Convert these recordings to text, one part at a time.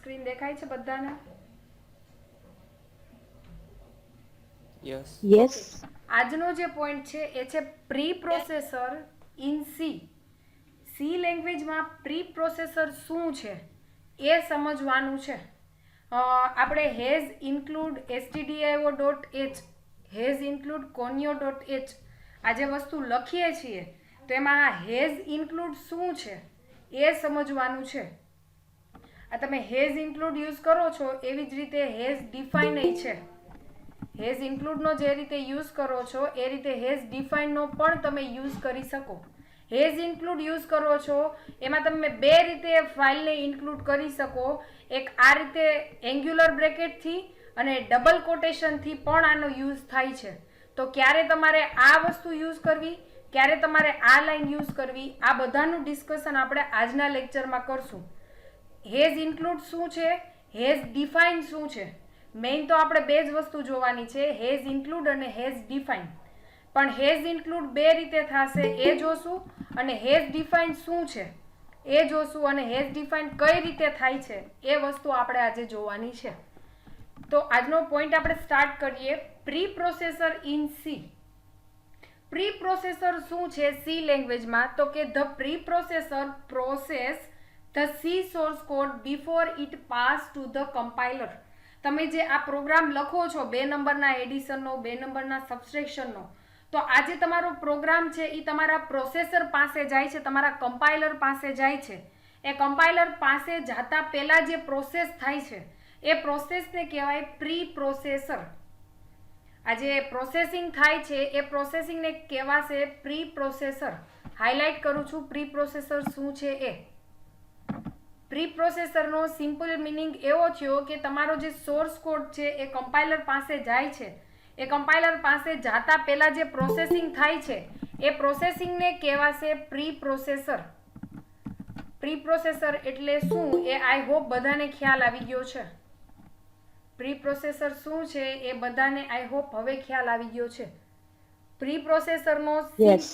Screen દેખાય છે બધાને? યસ. Yes. આજનો જે પોઈન્ટ છે એ છે preprocessor in C. C લેંગ્વેજમાં પ્રી પ્રોસેસર શું છે એ સમજવાનું છે. આપણે hash include stdio dot h, hash include conio dot h આ જે વસ્તુ લખીએ છીએ તો એમાં હેઝ ઇન્ક્લુડ શું છે એ સમજવાનું છે. આ તમે હેઝ ઇન્ક્લુડ યુઝ કરો છો એવી જ રીતે હેઝ ડિફાઇન છે. હેઝ ઇન્ક્લુડનો જે રીતે યુઝ કરો છો એ રીતે હેઝ ડિફાઇનનો પણ તમે યુઝ કરી શકો. હેઝ ઇન્ક્લુડ યુઝ કરો છો એમાં તમે બે રીતે ફાઇલને ઇન્ક્લુડ કરી શકો. એક આ રીતે એન્ગ્યુલર બ્રેકેટથી અને ડબલ કોટેશનથી પણ આનો યુઝ થાય છે. તો ક્યારે તમારે આ વસ્તુ યુઝ કરવી, ક્યારે તમારે આ લાઈન યુઝ કરવી, આ બધાનું ડિસ્કશન આપણે આજના લેક્ચરમાં કરશું. હેઝ ઇન્ક્લુડ શું છે, હેઝ ડિફાઇન શું છે, મેઇન તો આપણે બે જ વસ્તુ જોવાની છે, હેઝ ઇન્ક્લુડ અને હેઝ ડિફાઇન. પણ હેઝ ઇન્ક્લુડ બે રીતે થશે એ જોશું, અને હેઝ ડિફાઇન શું છે એ જોશું, અને હેઝ ડિફાઇન કઈ રીતે થાય છે એ વસ્તુ આપણે આજે જોવાની છે. તો આજનો પોઈન્ટ આપણે સ્ટાર્ટ કરીએ. Pre processor in C. Pre processor શું છે સી લેંગ્વેજમાં? તો કે the pre processor process the C source code before it pass to the compiler. તમે જે આ પ્રોગ્રામ લખો છો 2 નંબરના એડિશનનો, 2 નંબરના સબસ્ટ્રેક્શનનો, તો આ જે તમારો પ્રોગ્રામ છે એ તમારા પ્રોસેસર પાસે જાય છે, તમારા કમ્પાઇલર પાસે જાય છે. એ કમ્પાઇલર પાસે જતા પહેલાં જે પ્રોસેસ થાય છે એ પ્રોસેસને કહેવાય પ્રી પ્રોસેસર. આ જે પ્રોસેસિંગ થાય છે એ પ્રોસેસિંગને કહેવાશે પ્રી પ્રોસેસર. હાઇલાઇટ કરું છું પ્રી પ્રોસેસર શું છે એ. પ્રી પ્રોસેસરનો સિમ્પલ મિનિંગ એવો થયો કે તમારો જે સોર્સ કોડ છે એ કમ્પાઇલર પાસે જાય છે. એ કમ્પાઇલર પાસે જતા પહેલાં જે પ્રોસેસિંગ થાય છે એ પ્રોસેસિંગને કહેવાશે પ્રી પ્રોસેસર. પ્રી પ્રોસેસર એટલે શું એ આઈ હોપ બધાને ખ્યાલ આવી ગયો છે. પ્રી પ્રોસેસર શું છે એ બધાને આઈ હોપ હવે ખ્યાલ આવી ગયો છે. પ્રી પ્રોસેસરનો Yes.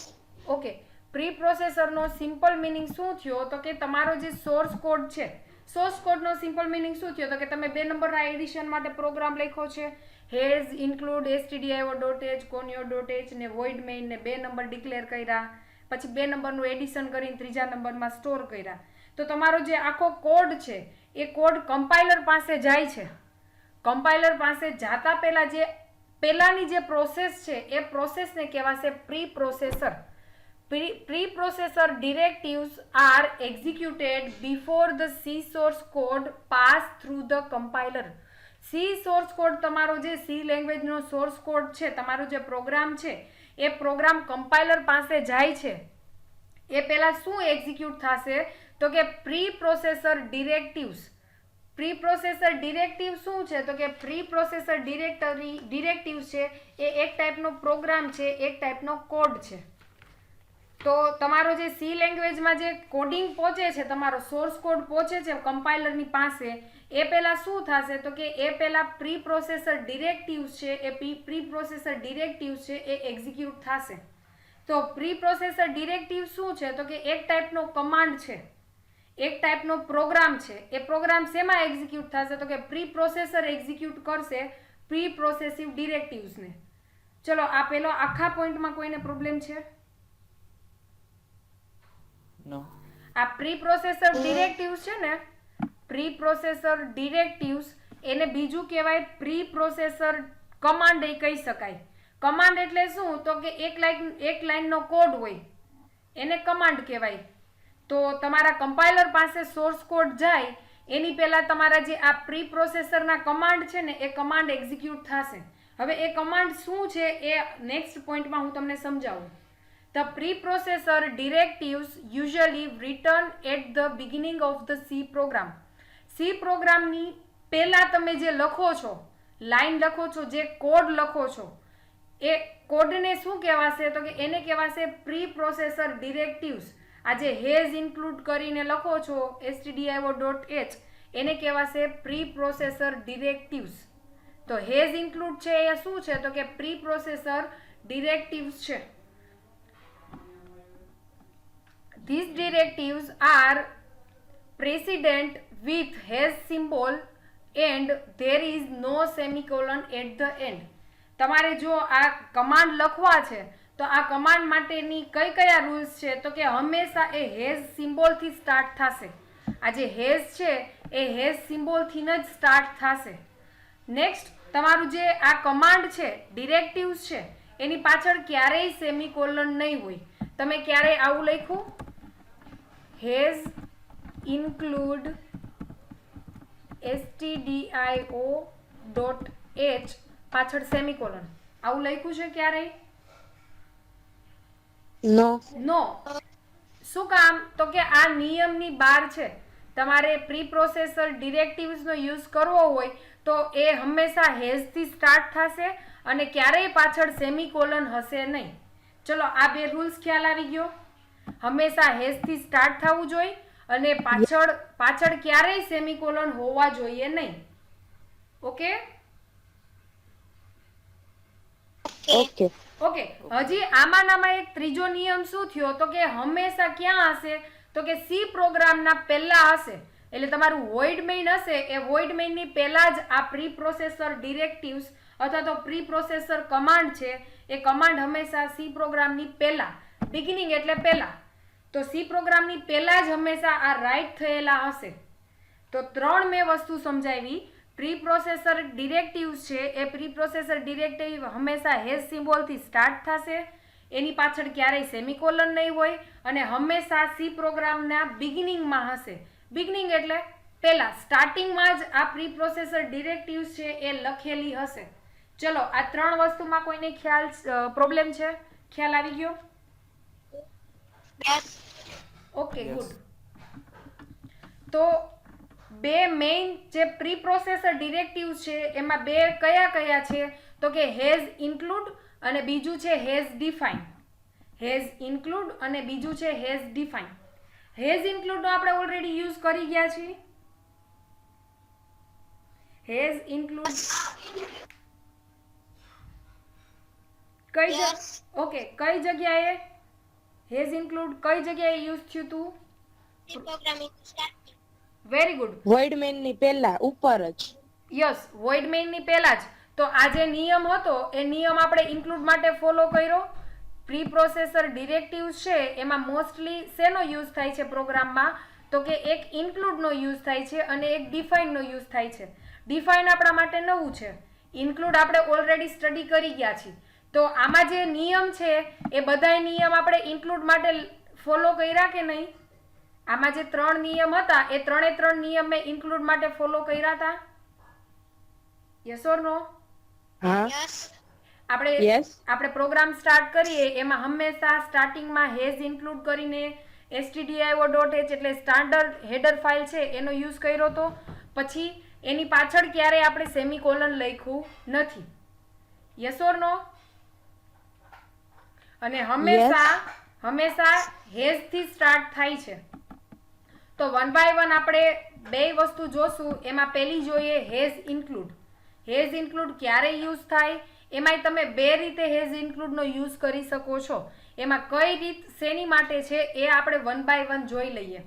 ઓકે, પ્રી પ્રોસેસરનો સિમ્પલ મિનિંગ શું થયો? તો કે તમારો જે સોર્સ કોડ છે, સોર્સ કોડનો સિમ્પલ મિનિંગ શું થયો? તો કે તમે 2 નંબરના એડિશન માટે પ્રોગ્રામ લખ્યો છે, hash include stdio dot h, conio dot h ને વોઇડ મેઇન ને 2 નંબર ડિક્લેર કર્યા, પછી 2 નંબરનું એડિશન કરીને 3જા નંબરમાં સ્ટોર કર્યા. તો તમારો જે આખો કોડ છે એ કોડ કમ્પાઇલર પાસે જાય છે. કમ્પાઇલર પાસે જાતા પહેલા જે પહેલાની જે પ્રોસેસ છે એ પ્રોસેસને કહેવાશે pre processor. Pre processor directives are executed before the C source code pass through the compiler. C source code તમારો જે સી લેંગ્વેજનો સોર્સ કોડ છે, તમારો જે પ્રોગ્રામ છે એ પ્રોગ્રામ કમ્પાઇલર પાસે જાય છે એ પહેલાં શું એક્ઝિક્યુટ થશે? તો કે pre processor ડિરેક્ટિવ્સ. Pre processor directive શું છે? તો કે પ્રી પ્રોસેસર ડિરેક્ટિવ છે એ એક ટાઈપનો પ્રોગ્રામ છે, એક ટાઈપનો કોડ છે. તો તમારો જે સી લેંગ્વેજમાં જે કોડિંગ પહોંચે છે, તમારો સોર્સ કોડ પહોંચે છે કમ્પાઇલરની પાસે, એ પહેલાં શું થશે? તો કે એ પહેલાં પ્રી પ્રોસેસર ડિરેક્ટિવ્સ છે એ પ્રી પ્રોસેસર ડિરેક્ટિવ્સ છે એ એક્ઝિક્યુટ થશે. તો પ્રી પ્રોસેસર ડિરેક્ટિવ શું છે? તો કે એક ટાઈપનો કમાન્ડ છે, એક ટાઈપનો પ્રોગ્રામ છે. એ પ્રોગ્રામ શેમાં એક્ઝિક્યુટ થશે? તો કે પ્રી પ્રોસેસર એક્ઝિક્યુટ કરશે પ્રી પ્રોસેસિવ ડિરેક્ટિવ્સને. ચલો, આ પેલો આખા પોઈન્ટમાં કોઈને પ્રોબ્લેમ છે? નો. આ પ્રી પ્રોસેસર ડિરેક્ટિવ્સ છે ને, પ્રી પ્રોસેસર ડિરેક્ટિવ્સ એને બીજું કહેવાય પ્રી પ્રોસેસર કમાન્ડ એ કહી શકાય. કમાન્ડ એટલે શું? તો કે એક લાઈનનો કોડ હોય એને કમાન્ડ કહેવાય. તો તમારા કમ્પાઇલર પાસે સોર્સ કોડ જાય એની પહેલાં તમારા જે આ પ્રી પ્રોસેસરના કમાન્ડ છે ને એ કમાન્ડ એક્ઝિક્યુટ થશે. હવે એ કમાન્ડ શું છે એ નેક્સ્ટ પોઈન્ટમાં હું તમને સમજાવું. The preprocessor directives usually written at the beginning of the C program. C પ્રોગ્રામની પહેલાં તમે જે લખો છો, લાઈન લખો છો, જે કોડ લખો છો, એ કોડને શું કહેવાશે? તો કે એને કહેવાશે પ્રી પ્રોસેસર ડિરેક્ટિવ્સ. આ જે હેઝ ઇન્ક્લુડ કરીને લખો છો stdio ડોટ એચ, એને કહેવાશે પ્રી પ્રોસેસર ડિરેક્ટિવ્સ. તો હેઝ ઇન્ક્લુડ છે એ શું છે? તો કે પ્રી પ્રોસેસર ડિરેક્ટિવ્સ છે. These directives are precedent with has symbol and there is no semicolon at the end. તમારે જો આ કમાન્ડ લખવા છે તો આ કમાન્ડ માટેની કયા રૂલ્સ છે તો કે હંમેશા એ હેઝ સિમ્બોલથી સ્ટાર્ટ થશે. આ જે હેઝ છે એ હેઝ સિમ્બોલથી જ સ્ટાર્ટ થશે. નેક્સ્ટ તમારું જે આ કમાન્ડ છે ડિરેક્ટિવ્સ છે એની પાછળ ક્યારેય સેમિકોલન નહીં હોય. તમે ક્યારેય આવું લખ્યું હેઝ ઇન્ક્લુડ stdio.h પાછળ સેમિકોલન આવું લખ્યું છે ક્યારેય? નો. શું કામ? તો કે આ નિયમની બહાર છે. તમારે પ્રી પ્રોસેસર ડિરેક્ટિવ્સનો યુઝ કરવો હોય તો એ હંમેશા હેઝથી સ્ટાર્ટ થશે અને ક્યારેય પાછળ સેમિકોલન હશે નહીં. ચલો આ બે રૂલ્સ ખ્યાલ આવી ગયો. હંમેશા હેઝથી સ્ટાર્ટ થવું જોઈએ અને પાછળ ક્યારેય સેમિકોલન હોવા જોઈએ નહીં. Okay okay. હજી આમાં એક ત્રીજો નિયમ શું થયો તો કે હંમેશા ક્યાં હશે તો કે સી પ્રોગ્રામના પહેલા હશે. એટલે તમારું વોઇડ મેઇન હશે એ વોઇડ મેઇનની પહેલા જ આ પ્રી પ્રોસેસર ડિરેક્ટિવ્સ અથવા તો પ્રી પ્રોસેસર કમાન્ડ છે એ કમાન્ડ હંમેશા સી પ્રોગ્રામની પહેલા, બિગિનિંગ એટલે પહેલા, તો સી પ્રોગ્રામની પહેલા જ હંમેશા આ રાઇટ થયેલા હશે. તો 3 મેં વસ્તુ સમજાવી. પ્રી પ્રોસેસર ડિરેક્ટિવ્સ છે એ પ્રી પ્રોસેસર ડિરેક્ટિવ હંમેશા હેઝ સિમ્બોલથી સ્ટાર્ટ થશે, એની પાછળ ક્યારેય સેમિકોલન નહીં હોય અને હંમેશા સી પ્રોગ્રામના બિગિનિંગમાં હશે. બિગિનિંગ એટલે પહેલા, સ્ટાર્ટિંગમાં જ આ પ્રી પ્રોસેસર ડિરેક્ટિવ્સ છે એ લખેલી હશે. ચલો આ 3 વસ્તુમાં કોઈને પ્રોબ્લેમ છે? ખ્યાલ આવી ગયો? Okay, good. તો બે મેઇન જે પ્રી પ્રોસેસર ડિરેક્ટિવ્સ છે એમાં બે કયા છે તો કે હેઝ ઇન્ક્લુડ અને બીજું છે હેઝ ડિફાઇન. હેઝ ઇન્ક્લુડ અને બીજું છે હેઝ ડિફાઇન. હેઝ ઇન્ક્લુડનો આપણે ઓલરેડી યુઝ કરી ગયા છીએ. હેઝ ઇન્ક્લુડ કઈ જગ્યાએ હેઝ ઇન્ક્લુડ કઈ જગ્યાએ યુઝ થયું હતું? Very good. વોઇડ મેઇન ની પહેલા ઉપર જ. યસ, વોઇડ મેઇન ની પહેલા જ. તો આ જે નિયમ હતો એ નિયમ આપણે ઇન્ક્લુડ માટે ફોલો કર્યો. પ્રી પ્રોસેસર ડિરેક્ટિવ્સ છે એમાં મોસ્ટલી શેનો યુઝ થાય છે પ્રોગ્રામમાં તો કે એક ઇન્ક્લુડનો યુઝ થાય છે અને એક ડિફાઇનનો યુઝ થાય છે. ડિફાઇન આપણા માટે નવું છે, ઇન્ક્લુડ આપણે ઓલરેડી સ્ટડી કરી ગયા છીએ. તો આમાં જે નિયમ છે એ બધાય નિયમ આપણે ઇન્ક્લુડ માટે ફોલો કર્યા કે નહીં? આમાં જે 3 નિયમ હતા એ 3 નિયમ મેં ઇન્ક્લુડ માટે ફોલો કર્યા હતા. યસ ઓર નો? હા. આપણે પ્રોગ્રામ સ્ટાર્ટ કરીએ એમાં હંમેશા સ્ટાર્ટિંગમાં હેઝ ઇન્ક્લુડ કરીને stdio.h એટલે સ્ટાન્ડર્ડ હેડર ફાઇલ છે એનો યુઝ કર્યો હતો. પછી એની પાછળ ક્યારેય આપણે સેમિકોલન લખ્યું નથી. યસ ઓર નો? અને હંમેશા હેઝથી સ્ટાર્ટ થાય છે. તો 1 by 1 આપણે બે વસ્તુ જોશું. એમાં પહેલી જોઈએ હેઝ ઇન્ક્લુડ. હેઝ ઇન્ક્લુડ ક્યારે યુઝ થાય એમાંય તમે બે રીતે હેઝ ઇન્ક્લુડનો યુઝ કરી શકો છો. એમાં કઈ રીત શેની માટે છે એ આપણે 1 by 1 જોઈ લઈએ.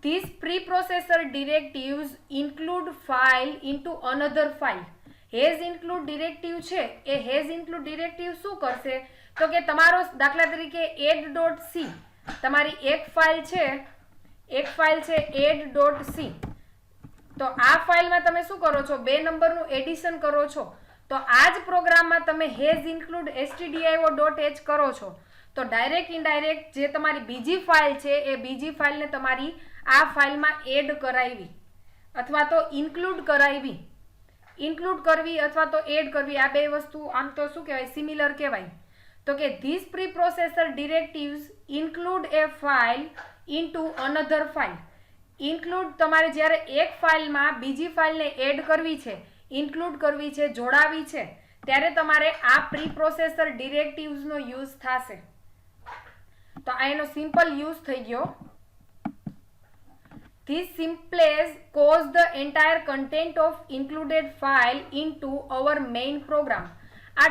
These preprocessor directives include file into another file. Has include directive છે એ હેઝ ઇન્ક્લુડ ડિરેક્ટિવ શું કરશે તો કે તમારો દાખલા તરીકે add.c તમારી એક ફાઇલ છે add.c. તો આ ફાઇલમાં તમે શું કરો છો? 2 નંબરનું એડિશન કરો છો. તો આ જ પ્રોગ્રામમાં તમે હેઝ ઇન્ક્લુડ stdio.h કરો છો તો ડાયરેક્ટ ઇનડાયરેક્ટ જે તમારી બીજી ફાઇલ છે એ બીજી ફાઇલને તમારી આ ફાઇલમાં એડ કરાવી અથવા તો ઇન્ક્લુડ કરાવી. ઇન્ક્લુડ કરવી અથવા તો એડ કરવી આ બે વસ્તુ આમ તો શું કહેવાય? સિમિલર કહેવાય. તો કે this pre processor ડિરેક્ટિવ્સ include A file into another file. Include તમારે જ્યારે એક ફાઇલમાં બીજી ફાઇલને એડ કરવી છે, ઇન્ક્લુડ કરવી છે, જોડાવી છે ત્યારે તમારે આ પ્રી પ્રોસેસર ડિરેક્ટિવ્સનો યુઝ થશે. તો આ એનો સિમ્પલ યુઝ થઈ ગયો. This simples cause the entire content of included file into our main program. આ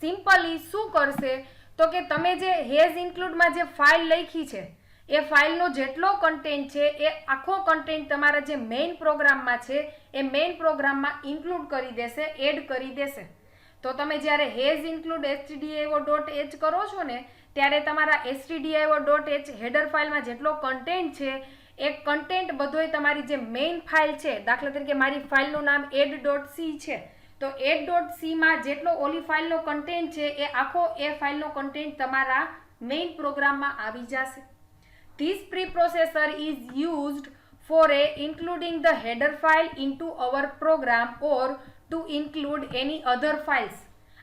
સિમ્પલી શું કરશે તો કે તમે જે હેઝ ઇન્ક્લુડમાં જે ફાઇલ લખી છે એ ફાઇલનો જેટલો કન્ટેન્ટ છે એ આખો કન્ટેન્ટ તમારા જે મેઇન પ્રોગ્રામમાં છે એ મેઇન પ્રોગ્રામમાં ઇન્ક્લુડ કરી દેશે, એડ કરી દેશે. તો તમે જ્યારે હેઝ ઇન્ક્લુડ stdio.h કરો છો ને ત્યારે તમારા stdio.h હેડર ફાઇલમાં જેટલો કન્ટેન્ટ છે એ કન્ટેન્ટ બધોય તમારી જે મેઇન ફાઇલ છે, દાખલા તરીકે મારી ફાઇલનું નામ add.c છે, તો add.c માં જેટલો ઓલી ફાઇલનો કન્ટેન્ટ છે એ આખો એ ફાઇલનો કન્ટેન્ટ તમારા મેઇન પ્રોગ્રામમાં આવી જશે. This preprocessor is used for including the header file into our program or to include any other files.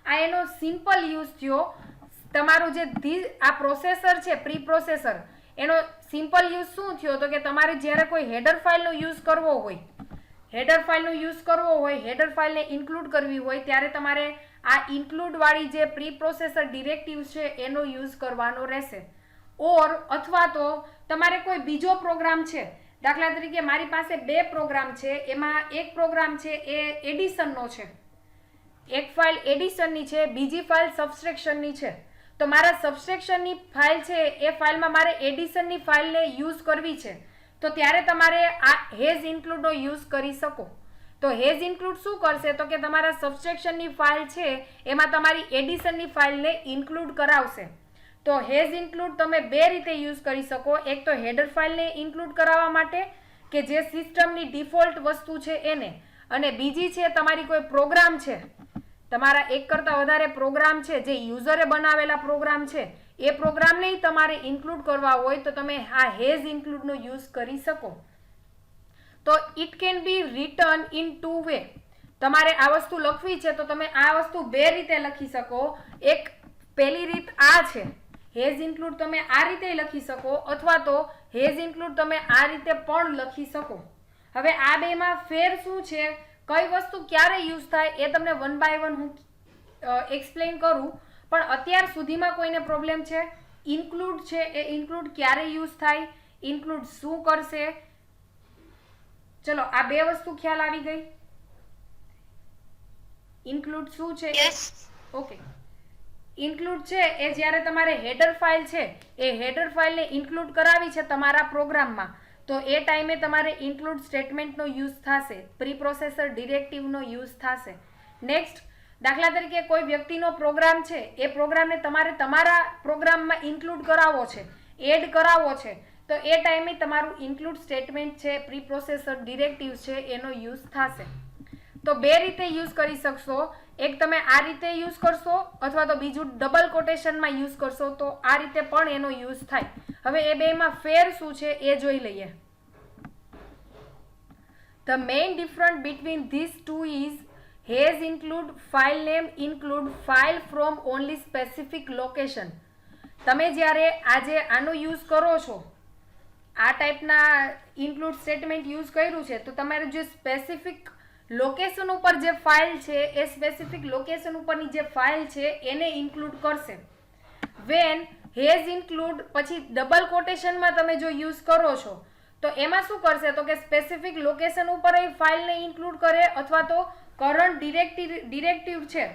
આ એનો સિમ્પલ યુઝ થયો. તમારું જે આ પ્રોસેસર છે પ્રીપ્રોસેસર, એનો સિમ્પલ યુઝ શું થયો તો કે તમારે જ્યારે કોઈ હેડર ફાઇલનો યુઝ કરવો હોય, હેડર ફાઇલને ઇન્ક્લુડ કરવી હોય ત્યારે તમારે આ ઇન્ક્લુડ વાળી જે પ્રીપ્રોસેસર ડિરેક્ટિવ છે એનો યુઝ કરવાનો રહેશે. અથવા તો તમારે કોઈ બીજો પ્રોગ્રામ છે, દાખલા તરીકે મારી પાસે 2 પ્રોગ્રામ છે, એમાં એક પ્રોગ્રામ છે એ એડિશનનો છે, એક ફાઇલ એડિશનની છે, બીજી ફાઇલ સબસ્ટ્રેક્શનની છે. તો મારા સબસ્ટ્રેક્શનની ફાઇલ છે એ ફાઇલમાં મારે એડિશનની ફાઇલને યુઝ કરવી છે, તો ત્યારે તમારે આ હેઝ ઇન્ક્લુડનો યુઝ કરી શકો. તો હેઝ ઇન્ક્લુડ શું કરશે તો કે તમારા સબસ્ટ્રેક્શનની ફાઇલ છે એમાં તમારી એડિશનની ફાઇલને ઇન્ક્લુડ કરાવશે. તો હેઝ ઇન્ક્લુડ તમે 2 રીતે યુઝ કરી શકો. એક તો હેડર ફાઇલને ઇન્ક્લુડ કરાવવા માટે કે જે સિસ્ટમની ડિફોલ્ટ વસ્તુ છે એને, અને બીજી છે તમારી કોઈ પ્રોગ્રામ છે, તમારા એક કરતાં વધારે પ્રોગ્રામ છે જે યુઝરે બનાવેલા પ્રોગ્રામ છે, એ પ્રોગ્રામને તમારે ઇન્ક્લુડ કરવા હોય તો તમે આ હેઝ ઇન્ક્લુડનો યુઝ કરી શકો. તો it can be return in 2 way. તમારે આ વસ્તુ લખવી છે તો તમે આ વસ્તુ 2 રીતે લખી શકો. એક પહેલી રીત આ છે, હેઝ ઇન્ક્લુડ તમે આ રીતે લખી શકો, અથવા તો હેઝ ઇન્ક્લુડ તમે આ રીતે પણ લખી શકો. હવે આ બેમાં ફેર શું છે, કઈ વસ્તુ ક્યારે યુઝ થાય એ તમને 1 by 1 હું એક્સપ્લેન કરું. પણ અત્યાર સુધીમાં કોઈને પ્રોબ્લેમ છે? ઇન્ક્લુડ છે એ ઇન્ક્લુડ ક્યારે યુઝ થાય, ઇન્ક્લુડ શું કરશે? ચલો આ 2 વસ્તુ ખ્યાલ આવી ગઈ. ઇન્ક્લુડ શું છે? ઓકે, ઇન્ક્લુડ છે એ જ્યારે તમારે હેડર ફાઇલ છે એ હેડર ફાઇલને ઇન્ક્લુડ કરાવી છે તમારા પ્રોગ્રામમાં, તો એ ટાઈમે તમારે ઇન્ક્લુડ સ્ટેટમેન્ટનો યુઝ થશે, પ્રીપ્રોસેસર ડિરેક્ટિવનો યુઝ થશે. નેક્સ્ટ, દાખલા તરીકે કોઈ વ્યક્તિનો પ્રોગ્રામ છે, એ પ્રોગ્રામને તમારે તમારા પ્રોગ્રામમાં ઇન્ક્લુડ કરાવવો છે, એડ કરાવવો છે, તો એ ટાઈમે તમારું ઇન્ક્લુડ સ્ટેટમેન્ટ છે, પ્રીપ્રોસેસર ડિરેક્ટિવ છે, એનો યુઝ થશે. તો 2 રીતે યુઝ કરી શકશો. એક તમે આ રીતે યુઝ કરશો, અથવા તો બીજું ડબલ કોટેશનમાં યુઝ કરશો, તો આ રીતે પણ એનો યુઝ થાય. હવે એ બેમાં ફેર શું છે એ જોઈ લઈએ. The main difference between these two is has include file name include file from only specific location. તમે જ્યારે આજે આનો યુઝ કરો છો, આ ટાઈપના ઇન્ક્લુડ સ્ટેટમેન્ટ યુઝ કર્યું છે, તો તમારે જે સ્પેસિફિક લોકેશન ઉપર જે ફાઇલ છે એ સ્પેસિફિક લોકેશન ઉપરની જે ફાઇલ છે એને ઇન્ક્લુડ કરશે. વેન હેઝ ઇન્ક્લુડ પછી ડબલ કોટેશનમાં તમે જો યુઝ કરો છો તો એમાં શું કરશે તો કે સ્પેસિફિક લોકેશન ઉપર એ ફાઇલને ઇન્ક્લુડ કરે, અથવા તો કરંટ ડિરેક્ટિવ છે,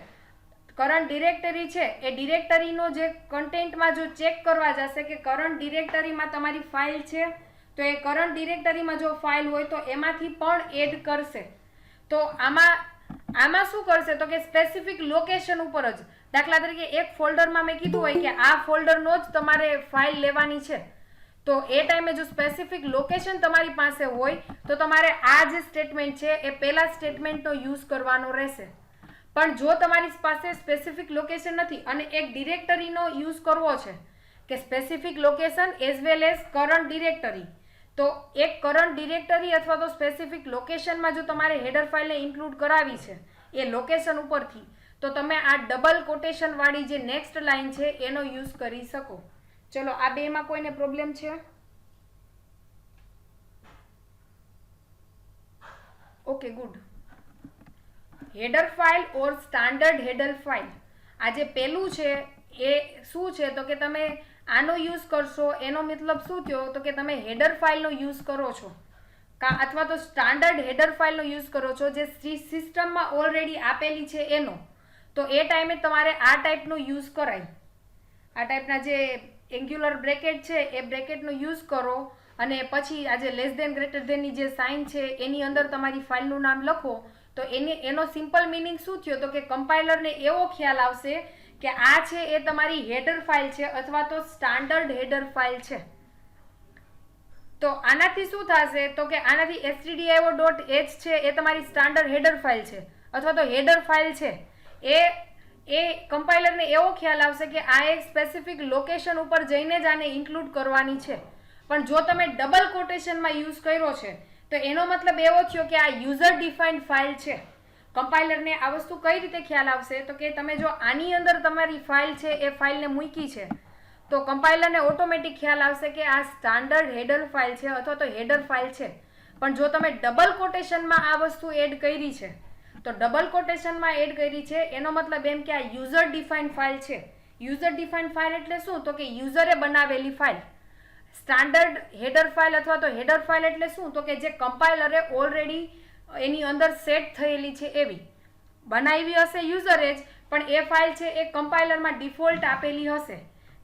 કરંટ ડિરેક્ટરી છે, એ ડિરેક્ટરીનો જે કન્ટેન્ટમાં જો ચેક કરવા જશે કે કરંટ ડિરેક્ટરીમાં તમારી ફાઇલ છે, તો એ કરંટ ડિરેક્ટરીમાં જો ફાઇલ હોય તો એમાંથી પણ એડ કરશે. તો આમાં શું કરશે તો કે સ્પેસિફિક લોકેશન ઉપર જ, દાખલા તરીકે એક ફોલ્ડરમાં મેં કીધું હોય કે આ ફોલ્ડરનો જ તમારે ફાઇલ લેવાની છે, તો એ ટાઈમે જો સ્પેસિફિક લોકેશન તમારી પાસે હોય તો તમારે આ જે સ્ટેટમેન્ટ છે એ પહેલા સ્ટેટમેન્ટનો યુઝ કરવાનો રહેશે. પણ જો તમારી પાસે સ્પેસિફિક લોકેશન નથી અને એક ડિરેક્ટરીનો યુઝ કરવો છે કે specific location as well as current directory, તો એક કરંટ ડિરેક્ટરી અથવા તો સ્પેસિફિક લોકેશનમાં જો તમારે હેડર ફાઇલને ઇન્ક્લુડ કરાવી છે એ લોકેશન ઉપરથી, તો તમે આ ડબલ કોટેશન વાળી જે નેક્સ્ટ લાઇન છે એનો યુઝ કરી શકો. ચલો આ બેમાં કોઈને પ્રોબ્લેમ છે? Okay, good. Header file or standard header file, આ જે પેલું છે એ શું છે તો કે તમે આનો યુઝ કરશો એનો મતલબ શું થયો તો કે તમે હેડર ફાઇલનો યુઝ કરો છો અથવા તો સ્ટાન્ડર્ડ હેડર ફાઇલનો યુઝ કરો છો જે સિસ્ટમમાં ઓલરેડી આપેલી છે એનો, તો એ ટાઈમે તમારે આ ટાઈપનો યુઝ કરાય. આ ટાઈપના જે એન્ગ્યુલર બ્રેકેટ છે એ બ્રેકેટનો યુઝ કરો અને પછી આ જે લેસ દેન ગ્રેટર દેનની જે સાઇન છે એની અંદર તમારી ફાઇલનું નામ લખો તો એનો સિમ્પલ મિનિંગ શું થયો તો કે કમ્પાઇલરને એવો ખ્યાલ આવશે કે આ છે એ તમારી હેડર ફાઇલ છે અથવા તો સ્ટાન્ડર્ડ હેડર ફાઇલ છે. તો આનાથી શું થશે તો કે આનાથી stdio.h છે એ તમારી સ્ટાન્ડર્ડ હેડર ફાઇલ છે અથવા તો હેડર ફાઇલ છે. એ કમ્પાઇલરને એવો ખ્યાલ આવશે કે આ એક સ્પેસિફિક લોકેશન ઉપર જઈને જ આને ઇન્ક્લુડ કરવાની છે. પણ જો તમે ડબલ કોટેશનમાં યુઝ કર્યો છે તો એનો મતલબ એવો થયો કે આ યુઝર ડિફાઇન્ડ ફાઇલ છે. કમ્પાઇલરને આ વસ્તુ કઈ રીતે ખ્યાલ આવશે તો કે તમે જો આની અંદર તમારી ફાઇલ છે એ ફાઇલને મૂકી છે તો કમ્પાઇલરને ઓટોમેટિક ખ્યાલ આવશે કે આ સ્ટાન્ડર્ડ હેડર ફાઇલ છે અથવા તો હેડર ફાઇલ છે. પણ જો તમે ડબલ કોટેશનમાં આ વસ્તુ એડ કરી છે તો ડબલ કોટેશનમાં એડ કરી છે એનો મતલબ એમ કે આ યુઝર ડિફાઇન્ડ ફાઇલ છે. યુઝર ડિફાઇન્ડ ફાઇલ એટલે શું તો કે યુઝરે બનાવેલી ફાઇલ. સ્ટાન્ડર્ડ હેડર ફાઇલ અથવા તો હેડર ફાઇલ એટલે શું તો કે જે કમ્પાઇલરે ઓલરેડી એની અંદર સેટ થયેલી છે એવી બનાવી હશે યુઝરે જ પણ એ ફાઇલ છે એ કમ્પાઇલરમાં ડિફોલ્ટ આપેલી હશે.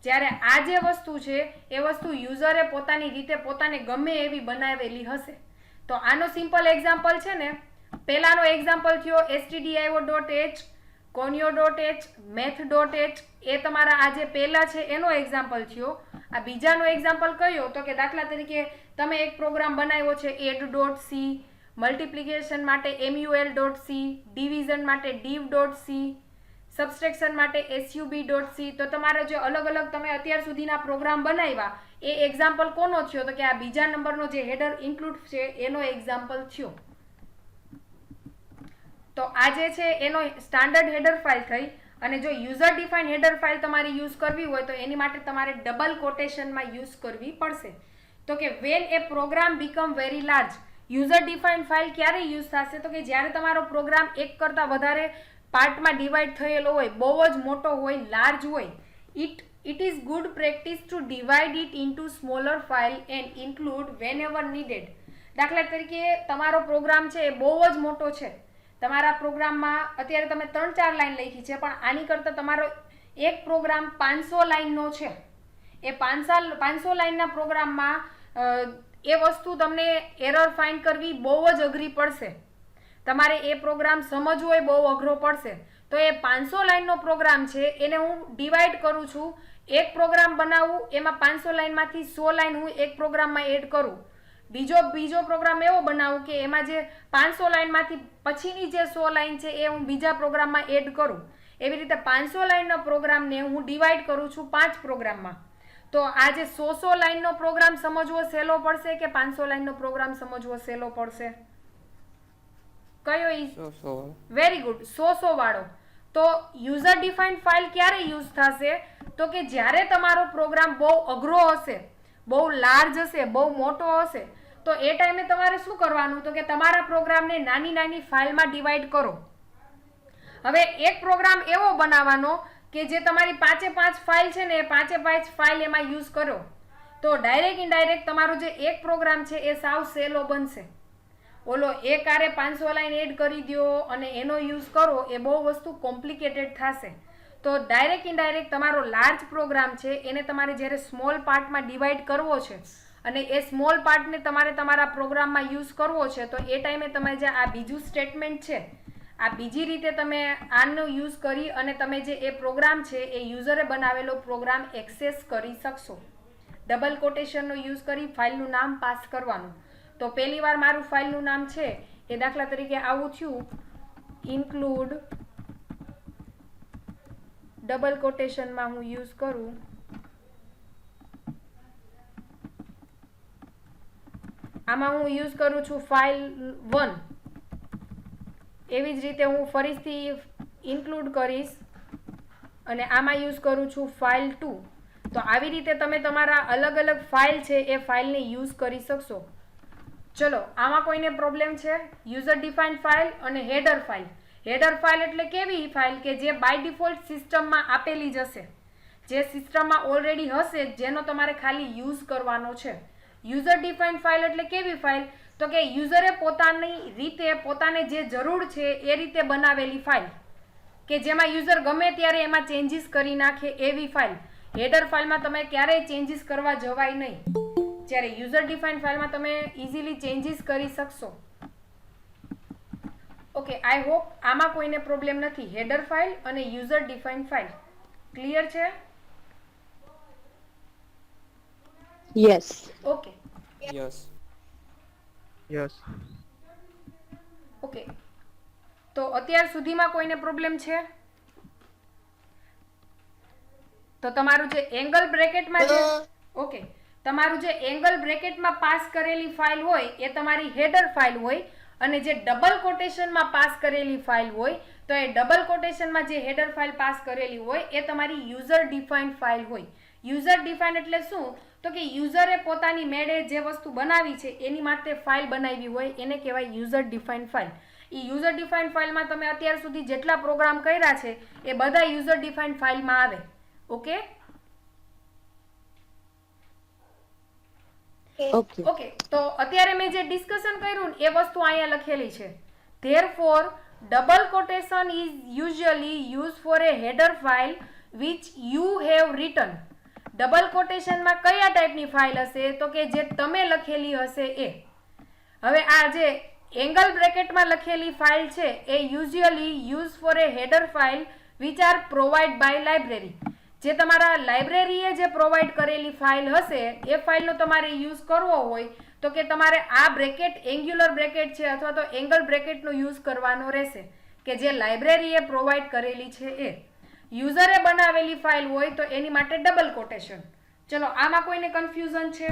જ્યારે આ જે વસ્તુ છે એ વસ્તુ યુઝરે પોતાની રીતે પોતાને ગમે એવી બનાવેલી હશે. તો આનો સિમ્પલ એક્ઝામ્પલ છે ને પહેલાનો એક્ઝામ્પલ થયો stdio.h, conio.h, math.h એ તમારા આ જે પહેલા છે એનો એક્ઝામ્પલ થયો. આ બીજાનો એક્ઝામ્પલ કયો તો કે દાખલા તરીકે તમે એક પ્રોગ્રામ બનાવ્યો છે add.c, મલ્ટિપ્લિકેશન માટે mul.c, ડિવિઝન માટે div.c, સબસ્ટ્રેક્શન માટે sub.c. તો તમારા જે અલગ અલગ તમે અત્યાર સુધીના પ્રોગ્રામ બનાવ્યા એ એક્ઝામ્પલ કોનો થયો તો કે આ બીજા નંબરનો જે હેડર ઇન્ક્લુડ છે એનો એક્ઝામ્પલ થયો. તો આ જે છે એનો સ્ટાન્ડર્ડ હેડર ફાઇલ થઈ. અને જો યુઝર ડિફાઇન્ડ હેડર ફાઇલ તમારે યુઝ કરવી હોય તો એની માટે તમારે ડબલ કોટેશનમાં યુઝ કરવી પડશે. તો કે when a program become very large, user defined file ક્યારે યુઝ થશે તો કે જ્યારે તમારો પ્રોગ્રામ એક કરતાં વધારે પાર્ટમાં ડિવાઈડ થયેલો હોય, બહુ જ મોટો હોય, લાર્જ હોય. It is good practice to divide it into smaller file and include whenever needed. દાખલા તરીકે તમારો પ્રોગ્રામ છે એ બહુ જ મોટો છે. તમારા પ્રોગ્રામમાં અત્યારે તમે 3-4 લાઈન લખી છે પણ આની કરતાં તમારો એક પ્રોગ્રામ 500 લાઈનનો છે. એ 500 લાઈનના પ્રોગ્રામમાં એ વસ્તુ તમને એરર ફાઇન્ડ કરવી બહુ જ અઘરી પડશે. તમારે એ પ્રોગ્રામ સમજવો એ બહુ અઘરો પડશે. તો એ 500 લાઈનનો પ્રોગ્રામ છે એને હું ડિવાઈડ કરું છું. એક પ્રોગ્રામ બનાવું એમાં 500 લાઈનમાંથી 100 લાઈન હું એક પ્રોગ્રામમાં એડ કરું. બીજો પ્રોગ્રામ એવો બનાવું કે એમાં જે 500 લાઈનમાંથી પછીની જે 100 લાઈન છે એ હું બીજા પ્રોગ્રામમાં એડ કરું. એવી રીતે 500 લાઈનના પ્રોગ્રામને હું ડિવાઈડ કરું છું 5 પ્રોગ્રામમાં. તો આ જે 100 લાઈનનો પ્રોગ્રામ સમજવો સહેલો પડશે કે 500 લાઈનનો પ્રોગ્રામ સમજવો સહેલો પડશે? કયો ઈ? વેરી ગુડ, 100 વાળો. તો યુઝર ડિફાઇન્ડ ફાઇલ ક્યારે યુઝ થશે તો કે જ્યારે તમારો પ્રોગ્રામ બહુ અઘરો હશે, બહુ લાર્જ હશે, બહુ મોટો હશે. તો એ ટાઈમે તમારે શું કરવાનું તો કે તમારા પ્રોગ્રામને નાની નાની ફાઇલમાં ડિવાઈડ કરો. હવે એક પ્રોગ્રામ એવો બનાવવાનો કે જે તમારી 5 ફાઇલ છે ને એ 5 ફાઇલ એમાં યુઝ કરો. તો ડાયરેક્ટ ઇનડાયરેક્ટ તમારો જે એક પ્રોગ્રામ છે એ સાવ સહેલો બનશે. ઓલો એક આરે 500 લાઈન એડ કરી દો અને એનો યુઝ કરો એ બહુ વસ્તુ કોમ્પ્લિકેટેડ થશે. તો ડાયરેક્ટ ઇનડાયરેક્ટ તમારો લાર્જ પ્રોગ્રામ છે એને તમારે જ્યારે સ્મોલ પાર્ટમાં ડિવાઈડ કરવો છે અને એ સ્મોલ પાર્ટને તમારે તમારા પ્રોગ્રામમાં યુઝ કરવો છે તો એ ટાઈમે તમે જે આ બીજું સ્ટેટમેન્ટ છે આ બીજી રીતે તમે આનો યુઝ કરી અને તમે જે એ પ્રોગ્રામ છે એ યુઝરે બનાવેલો પ્રોગ્રામ એક્સેસ કરી શકશો. ડબલ કોટેશનનો યુઝ કરી ફાઇલનું નામ પાસ કરવાનું. તો પહેલી વાર મારું ફાઇલનું નામ છે એ દાખલા તરીકે આવું થયું ઇન્ક્લુડ, ડબલ કોટેશનમાં હું યુઝ કરું આમાં હું યુઝ કરું છું ફાઇલ 1. એવી જ રીતે હું ફરીથી ઇન્ક્લુડ કરીશ અને આમાં યુઝ કરું છું ફાઇલ 2. તો આવી રીતે તમે તમારા અલગ અલગ ફાઇલ છે એ ફાઇલને યુઝ કરી શકશો. ચલો, આમાં કોઈને પ્રોબ્લેમ છે? યુઝર ડિફાઇન્ડ ફાઇલ અને હેડર ફાઇલ. હેડર ફાઇલ એટલે કેવી ફાઇલ કે જે બાય ડિફોલ્ટ સિસ્ટમમાં આપેલી જ હશે, જે સિસ્ટમમાં ઓલરેડી હશે, જેનો તમારે ખાલી યુઝ કરવાનો છે. યુઝર ડિફાઇન્ડ ફાઇલ એટલે કેવી ફાઇલ તો કે યુઝરે પોતાની રીતે પોતાને જે જરૂર છે એ રીતે બનાવેલી ફાઇલ કે જેમાં યુઝર ગમે ત્યારે એમાં ચેન્જીસ કરી નાખે એવી ફાઇલ. હેડર ફાઇલમાં તમે ક્યારેય ચેન્જીસ કરવા જવાય નહીં, જ્યારે યુઝર ડિફાઇન ફાઇલમાં તમે ઇઝીલી ચેન્જીસ કરી શકશો. ઓકે, આઈ હોપ આમાં કોઈને પ્રોબ્લેમ નથી. હેડર ફાઇલ અને યુઝર ડિફાઇન ફાઇલ ક્લિયર છે? Yes. Okay Yes. Yes. Okay, તો અત્યાર સુધીમાં કોઈને પ્રોબ્લેમ છે? તો તમારું જે એંગલ બ્રેકેટમાં છે, ઓકે, તમારું જે એંગલ બ્રેકેટમાં પાસ કરેલી ફાઇલ હોય એ તમારી હેડર ફાઇલ હોય, અને જે ડબલ કોટેશનમાં પાસ કરેલી ફાઇલ હોય તો એ ડબલ કોટેશનમાં જે હેડર ફાઇલ પાસ કરેલી હોય એ તમારી યુઝર ડિફાઇન્ડ ફાઇલ હોય. યુઝર ડિફાઇન એટલે શું? તો કે યુઝરે પોતાની મેળે જે વસ્તુ બનાવી છે એની માટે ફાઇલ બનાવી હોય એને કહેવાય યુઝર ડિફાઇન ફાઇલ. એ યુઝર ડિફાઇન ફાઇલમાં તમે અત્યાર સુધી જેટલા પ્રોગ્રામ કર્યા છે એ બધા યુઝર ડિફાઇન ફાઇલમાં આવે. Okay okay. ઓકે, તો અત્યારે મેં જે ડિસ્કશન કર્યું ને એ વસ્તુ અહીંયા લખેલી છે. Therefore double quotation is usually use for a header file which you have written. Double કોટેશનમાં કયા ટાઈપની ફાઇલ હશે? તો કે જે તમે લખેલી હશે એ. હવે આ જે એંગલ બ્રેકેટમાં લખેલી ફાઇલ છે એ usually use for a header file which are provide by library. જે તમારા લાઇબ્રેરીએ જે પ્રોવાઈડ કરેલી ફાઇલ હશે એ ફાઇલનો તમારે યુઝ કરવો હોય તો કે તમારે આ બ્રેકેટ એંગ્યુલર બ્રેકેટ છે અથવા તો એંગલ બ્રેકેટનો યુઝ કરવાનો રહેશે કે જે લાઇબ્રેરીએ પ્રોવાઈડ કરેલી છે એ. યુઝરે બનાવેલી ફાઇલ હોય તો એની માટે ડબલ કોટેશન. ચલો, આમાં કોઈને કન્ફ્યુઝન છે?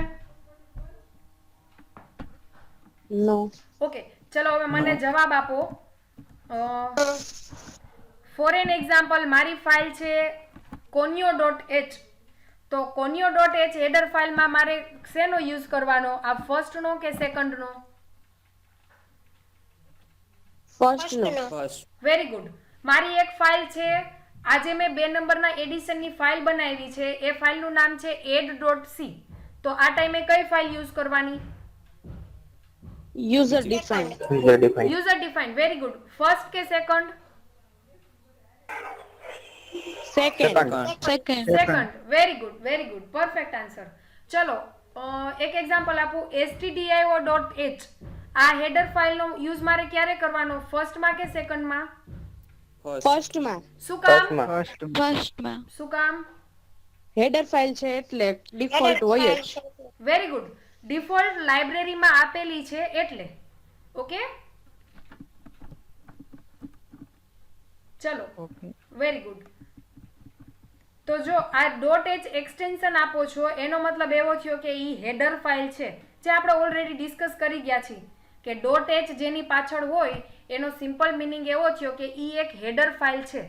નો. ઓકે, ચલો હવે મને જવાબ આપો. ફોર એન એક્ઝામ્પલ, મારી ફાઇલ છે conio.h. તો conio.h હેડર ફાઇલમાં મારે શેનો યુઝ કરવાનો? આ ફર્સ્ટનો કે સેકન્ડનો? ફર્સ્ટ નો. First. Very good. મારી એક ફાઇલ છે, આજે મેં 2 નંબરના એડિશનની ફાઇલ બનાવી છે, એ ફાઇલનું નામ છે add.c. તો આ ટાઈમે કઈ ફાઇલ યુઝ કરવાની? User define. User defined. User define. Very good. First કે second? Second. Second. Very good, very good, perfect answer. ચલો, એક એક્ઝામ્પલ આપું. stdio.h આ હેડર ફાઇલનો યુઝ મારે ક્યારે કરવાનો? ફર્સ્ટમાં કે સેકન્ડમાં? First. ફર્સ્ટમાં. શું કામ? First. શું કામ? હેડર ફાઇલ છે એટલે ડિફોલ્ટ હોય જ. Very good. ડિફોલ્ટ લાઇબ્રેરીમાં આપેલી છે એટલે. ઓકે, ચલો, Okay. Very good. તો જો આ .h એક્સટેન્શન આપો છો એનો મતલબ એવો થયો કે ઈ હેડર ફાઇલ છે, જે આપણે ઓલરેડી ડિસ્કસ કરી ગયા છીએ કે .h જેની પાછળ હોય એનો સિમ્પલ મિનિંગ એવો થયો કે ઈ એક હેડર ફાઇલ છે.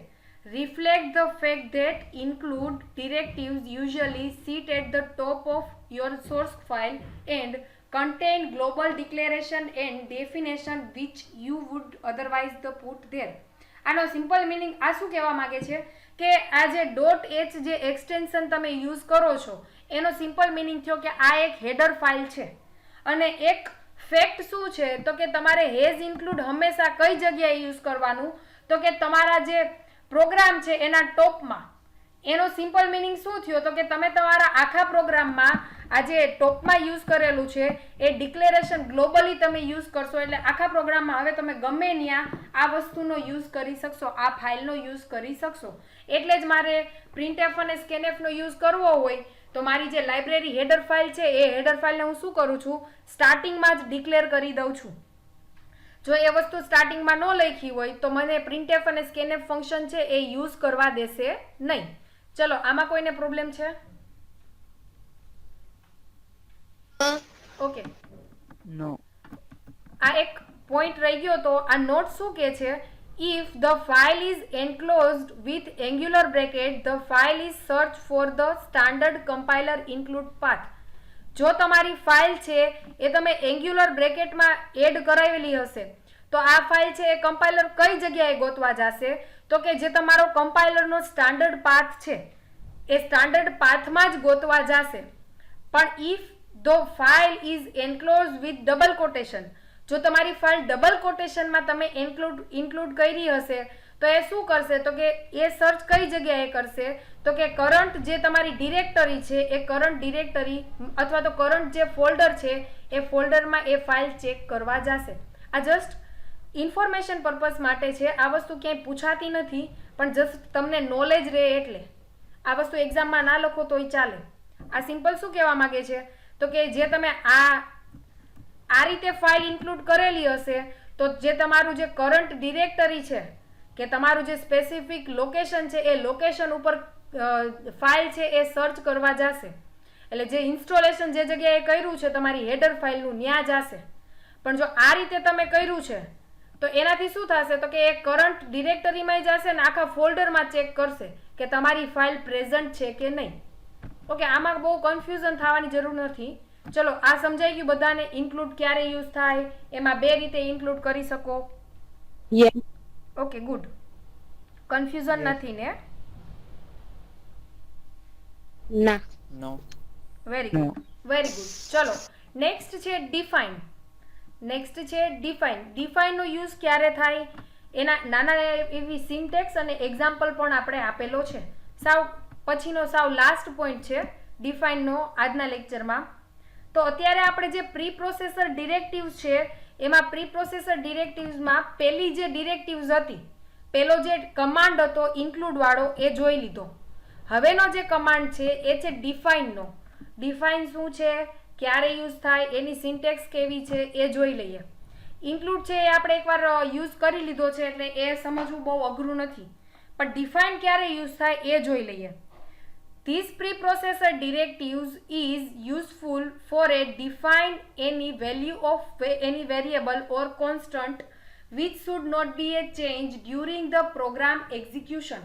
reflect the fact that include directives usually sit at the top of your source file and contain global declaration and definition which you would otherwise the put there. આનો simple meaning આ શું કહેવા માંગે છે કે આ જે .h જે એક્સટેન્શન તમે યુઝ કરો છો એનો સિમ્પલ મિનિંગ થયો કે આ એક હેડર ફાઇલ છે. અને એક ફેક્ટ શું છે તો કે તમારે હેઝ ઇન્ક્લુડ હંમેશા કઈ જગ્યાએ યુઝ કરવાનું? તો કે તમારા જે પ્રોગ્રામ છે એના ટોપમાં. એનો સિમ્પલ મિનિંગ શું થયો તો કે તમે તમારા આખા પ્રોગ્રામમાં આ જે ટોપમાં યુઝ કરેલું છે એ ડિક્લેરેશન ગ્લોબલી તમે યુઝ કરશો એટલે આખા પ્રોગ્રામમાં હવે તમે ગમે ત્યાં આ વસ્તુનો યુઝ કરી શકશો, આ ફાઇલનો યુઝ કરી શકશો. એટલે જ મારે printf અને scanfનો યુઝ કરવો હોય તો મારી જે લાઇબ્રેરી હેડર ફાઇલ છે એ હેડર ફાઇલને હું શું કરું છું? સ્ટાર્ટિંગમાં જ ડિક્લેર કરી દઉં છું. જો એ વસ્તુ સ્ટાર્ટિંગમાં ન લખી હોય તો મને printf અને scanf ફંક્શન છે એ યુઝ કરવા દેશે નહીં. ચલો, આમાં કોઈને પ્રોબ્લેમ છે? Okay, No. આ એક પોઈન્ટ રહી ગયો. તો આ નોટ શું કહે છે? if the file is enclosed with angular bracket the file is search for the standard compiler include path. જો તમારી ફાઇલ છે એ તમે એંગ્યુલર બ્રેકેટમાં એડ કરાવેલી હશે તો આ ફાઇલ છે એ કમ્પાઇલર કઈ જગ્યાએ ગોતવા જશે? તો કે જે તમારો કમ્પાઇલરનો સ્ટાન્ડર્ડ પાથ છે એ સ્ટાન્ડર્ડ પાથમાં જ ગોતવા જશે. પણ if the file is enclose with double quotation, જો તમારી ફાઇલ ડબલ કોટેશનમાં તમે ઇન્ક્લુડ કરી હશે તો તો એ શું કરશે તો કે એ સર્ચ કઈ જગ્યાએ કરશે તો કે કરંટ જે તમારી ડિરેક્ટરી છે એ કરંટ ડિરેક્ટરી અથવા તો કરંટ જે ફોલ્ડર છે એ ફોલ્ડરમાં એ ફાઇલ ચેક કરવા જશે. આ જસ્ટ ઇન્ફોર્મેશન પર્પઝ માટે છે. આ વસ્તુ ક્યાંય પૂછાતી નથી, પણ જસ્ટ તમને નોલેજ રહે એટલે. આ વસ્તુ એક્ઝામમાં ના લખો તોય ચાલે. આ સિમ્પલ શું કહેવા માંગે છે તો કે જે તમે આ રીતે ફાઇલ ઇન્ક્લુડ કરેલી હશે તો જે તમારું જે કરંટ ડિરેક્ટરી છે કે તમારું જે સ્પેસિફિક લોકેશન છે એ લોકેશન ઉપર ફાઇલ છે એ સર્ચ કરવા જશે. એટલે જે ઇન્સ્ટોલેશન જે જગ્યાએ કર્યું છે તમારી હેડર ફાઇલનું ત્યાં જશે. પણ જો આ રીતે તમે કર્યું છે તો એનાથી શું થશે તો કે એ કરંટ ડિરેક્ટરીમાં જશે ને આખા ફોલ્ડરમાં ચેક કરશે કે તમારી ફાઇલ પ્રેઝન્ટ છે કે નહીં. ઓકે, આમાં બહુ કન્ફ્યુઝન થવાની જરૂર નથી. ચલો, આ સમજાઈ ગયું બધાને. ઇન્ક્લુડ ક્યારે યુઝ થાય, એમાં બે રીતે ઇન્ક્લુડ કરી શકો. યસ. Okay, good. કન્ફ્યુઝન નથી ને? ના. No. Very good, very good. ચલો, નેક્સ્ટ છે ડિફાઇન. ડિફાઇન નો યુઝ ક્યારે થાય એના નાના એવી સિન્ટેક્સ અને એક્ઝામ્પલ પણ આપણે આપેલો છે. સાવ લાસ્ટ પોઈન્ટ છે ડિફાઇનનો આજના લેક્ચરમાં. તો અત્યારે આપણે જે પ્રી પ્રોસેસર ડિરેક્ટિવ્સ છે એમાં પ્રી પ્રોસેસર ડિરેક્ટિવ્સમાં પહેલી જે ડિરેક્ટિવ્સ હતી, પહેલો જે કમાન્ડ હતો ઇન્ક્લુડ વાળો એ જોઈ લીધો. હવેનો જે કમાન્ડ છે એ છે ડિફાઇનનો. ડિફાઇન શું છે, ક્યારે યુઝ થાય, એની સિન્ટેક્સ કેવી છે એ જોઈ લઈએ. ઇન્ક્લુડ છે એ આપણે એકવાર યુઝ કરી લીધો છે એટલે એ સમજવું બહુ અઘરું નથી, પણ ડિફાઇન ક્યારે યુઝ થાય એ જોઈ લઈએ. These preprocessor directives is useful for a define any value of any variable or constant which should not be a change during the program execution.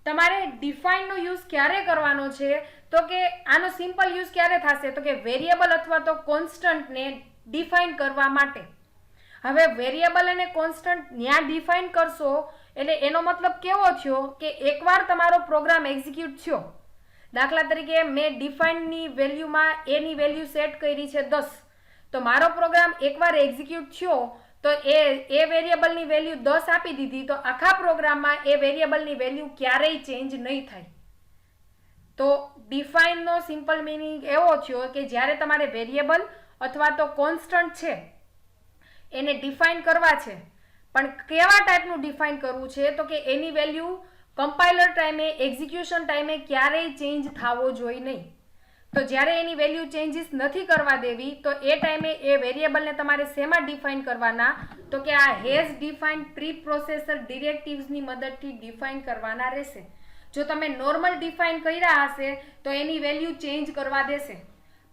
તમારે ડિફાઇન નો યુઝ ક્યારે કરવાનો છે તો કે આનો સિમ્પલ યુઝ ક્યારે થશે તો કે વેરિયેબલ અથવા તો કોન્સ્ટન્ટને ડિફાઇન કરવા માટે. હવે વેરિયેબલ અને કોન્સ્ટન્ટ ત્યાં ડિફાઇન કરશો એટલે એનો મતલબ કેવો થયો કે એકવાર તમારો પ્રોગ્રામ એક્ઝિક્યુટ થયો, દાખલા તરીકે મેં ડિફાઇનની વેલ્યુમાં એની વેલ્યુ સેટ કરી છે 10, તો મારો પ્રોગ્રામ એકવાર એક્ઝિક્યુટ થયો તો એ વેરિયેબલની વેલ્યુ 10 આપી દીધી, તો આખા પ્રોગ્રામમાં એ વેરિયેબલની વેલ્યુ ક્યારેય ચેન્જ નહીં થાય. તો ડિફાઇનનો સિમ્પલ મિનિંગ એવો થયો કે જ્યારે તમારે વેરિયેબલ અથવા તો કોન્સ્ટન્ટ છે એને ડિફાઇન કરવા છે, પણ કેવા ટાઈપનું ડિફાઇન કરવું છે તો કે એની વેલ્યુ કમ્પાઇલર ટાઈમે એક્ઝિક્યુશન ટાઈમે ક્યારેય ચેન્જ થવો જોઈએ નહીં. તો જ્યારે એની વેલ્યુ ચેન્જીસ નથી કરવા દેવી તો એ ટાઈમે એ વેરિયેબલને તમારે શેમાં ડિફાઇન કરવાના તો કે આ હેઝ ડિફાઇન પ્રી પ્રોસેસર ડિરેક્ટિવ્સની મદદથી ડિફાઇન કરવાના રહેશે. જો તમે નોર્મલ ડિફાઇન કર્યા હશે તો એની વેલ્યુ ચેન્જ કરવા દેશે,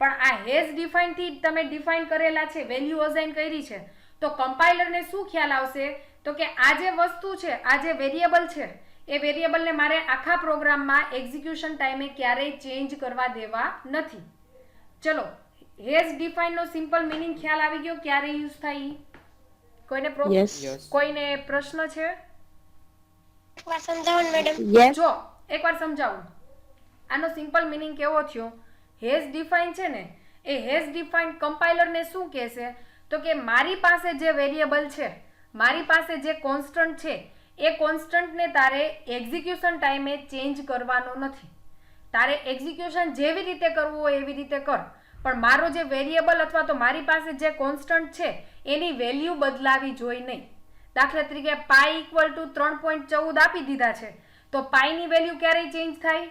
પણ આ હેઝ ડિફાઇનથી તમે ડિફાઇન કરેલા છે, વેલ્યુ અસાઇન કરી છે, તો કમ્પાઇલરને શું ખ્યાલ આવશે તો કે આ જે વસ્તુ છે, આ જે વેરિયેબલ છે એ વેરિયેબલને મારે આખા પ્રોગ્રામમાં એક્ઝિક્યુશન ટાઈમે ક્યારેય ચેન્જ કરવા દેવા નથી. ચલો, હેઝ ડિફાઇનનો સિમ્પલ મિનિંગ ખ્યાલ આવી ગયો ક્યારે યુઝ થાય? કોઈને પ્રશ્ન છે? એકવાર સમજાવો ને મેડમ. જો એકવાર સમજાવું. આનો સિમ્પલ મિનિંગ કેવો થયો? હેઝ ડિફાઇન છે ને એ હેઝ ડિફાઇન કમ્પાઇલરને શું કહેશે તો કે મારી પાસે જે વેરિયેબલ છે, મારી પાસે જે કોન્સ્ટન્ટ છે એ કોન્સ્ટન્ટને તારે એક્ઝિક્યુશન ટાઈમે ચેન્જ કરવાનો નથી. તારે એક્ઝિક્યુશન જેવી રીતે કરવું હોય એવી રીતે કર, પણ મારો જે વેરિયેબલ અથવા તો મારી પાસે જે કોન્સ્ટન્ટ છે એની વેલ્યુ બદલાવી જોઈએ નહીં. દાખલા તરીકે પાઈ ઇક્વલ ટુ 3.14 આપી દીધા છે, તો પાઈની વેલ્યુ ક્યારેય ચેન્જ થાય?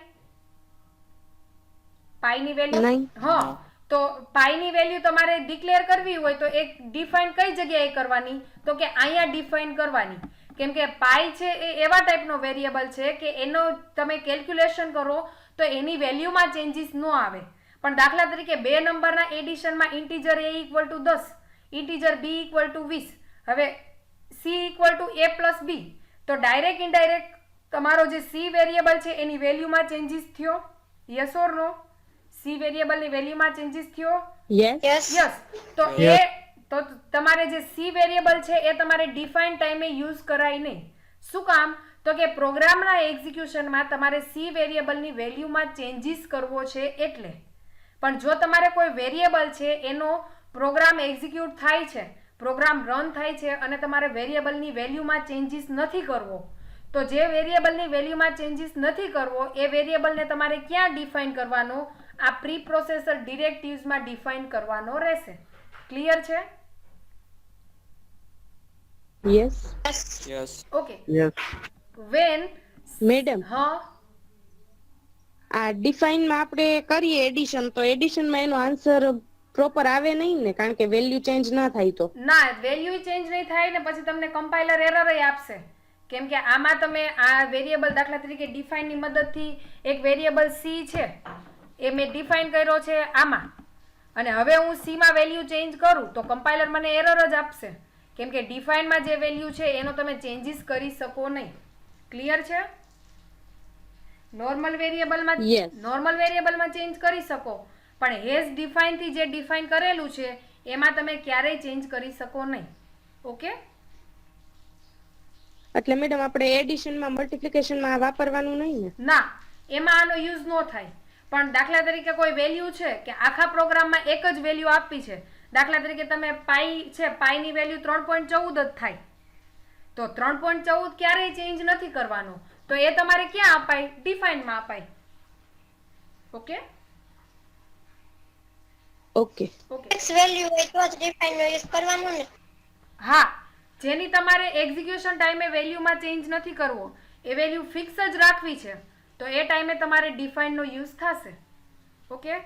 પાઈની વેલ્યુ હા, તો પાઈની વેલ્યુ તમારે ડિક્લેર કરવી હોય તો એક ડિફાઇન કઈ જગ્યાએ કરવાની તો કે અહીંયા ડિફાઇન કરવાની. કેમ કે પાઈ છે એ એવા ટાઈપનો વેરિયેબલ છે કે એનો તમે કેલ્ક્યુલેશન કરો તો એની વેલ્યુમાં ચેન્જીસ ન આવે. પણ દાખલા તરીકે બે નંબરના એડિશનમાં integer a equal to 10, integer b equal to 20, હવે c equal to a plus b, તો ડાયરેક્ટ ઇનડાયરેક્ટ તમારો જે c વેરિયેબલ છે એની વેલ્યુમાં ચેન્જીસ થયો? Yes or no? c વેરિયેબલની વેલ્યુમાં ચેન્જીસ થયો? યસ. તો તમારે જે c વેરિયેબલ છે એ તમારે ડિફાઇન ટાઈમે યુઝ કરાય નહીં. શું કામ તો કે પ્રોગ્રામના એક્ઝિક્યુશનમાં તમારે c વેરિયેબલની વેલ્યુમાં ચેન્જીસ કરવો છે એટલે. પણ જો તમારે કોઈ વેરિયેબલ છે એનો પ્રોગ્રામ એક્ઝિક્યુટ થાય છે પ્રોગ્રામ રન થાય છે અને તમારે વેરિયેબલની વેલ્યુમાં ચેન્જીસ નથી કરવો, તો જે વેરિયેબલની વેલ્યુમાં ચેન્જીસ નથી કરવો એ વેરિયેબલને તમારે ક્યાં ડિફાઇન કરવાનો? આ પ્રી પ્રોસેસર ડિરેક્ટિવ્સમાં ડિફાઇન કરવાનો રહેશે. ક્લિયર છે? Yes Yes. ઓકે. Yes. વેન મેડમ, હા આ ડિફાઇન માં આપણે કરીએ એડિશન, તો એડિશન માં એનો આન્સર પ્રોપર આવે નહીં ને, કારણ કે વેલ્યુ ચેન્જ ના થાય તો. ના, વેલ્યુ ચેન્જ નહીં થાય ને પછી તમને કમ્પાઇલર એરર આપશે, કેમ કે આમાં તમે આ વેરિયેબલ દાખલા તરીકે ડિફાઇનની મદદથી એક વેરિયેબલ સી છે એ મેં ડિફાઇન કર્યો છે આમાં, અને હવે હું સી માં વેલ્યુ ચેન્જ કરું તો કમ્પાઇલર મને એરર જ આપશે, કેમ કે ડિફાઇનમાં જે વેલ્યુ છે એનો તમે ચેન્જીસ કરી શકો નહીં. ક્લિયર છે? નોર્મલ વેરિયેબલમાં Yes. ચેન્જ કરી શકો, પણ હેઝ ડિફાઇન થી જે ડિફાઇન કરેલું છે એમાં તમે ક્યારેય ચેન્જ કરી શકો નહીં. ઓકે? એટલે મેડમ આપણે એડિશન માં મલ્ટિપ્લિકેશન માં વાપરવાનું નહીં ને? ના, એમાં આનો યુઝ ન થાય. પણ દાખલા તરીકે કોઈ વેલ્યુ છે કે આખા પ્રોગ્રામમાં એક જ વેલ્યુ આપવી છે, દાખલા તરીકે તમે પાઈ છે, પાઈની વેલ્યુ 3.14 જ થાય, તો 3.14 ક્યારેય ચેન્જ નથી કરવાનો, તો એ તમારે ક્યાં અપાય? ડિફાઇનમાં અપાય. Okay? Okay. Okay. Fix value હોય તો જ ડિફાઇન નો યુઝ કરવાનો ને. હા, જેની તમારે એક્ઝિક્યુશન ટાઈમે વેલ્યુમાં ચેન્જ નથી કરવો, એ વેલ્યુ ફિક્સ જ રાખવી છે, તો એ ટાઈમે તમારે ડિફાઇન નો યુઝ થશે. Okay?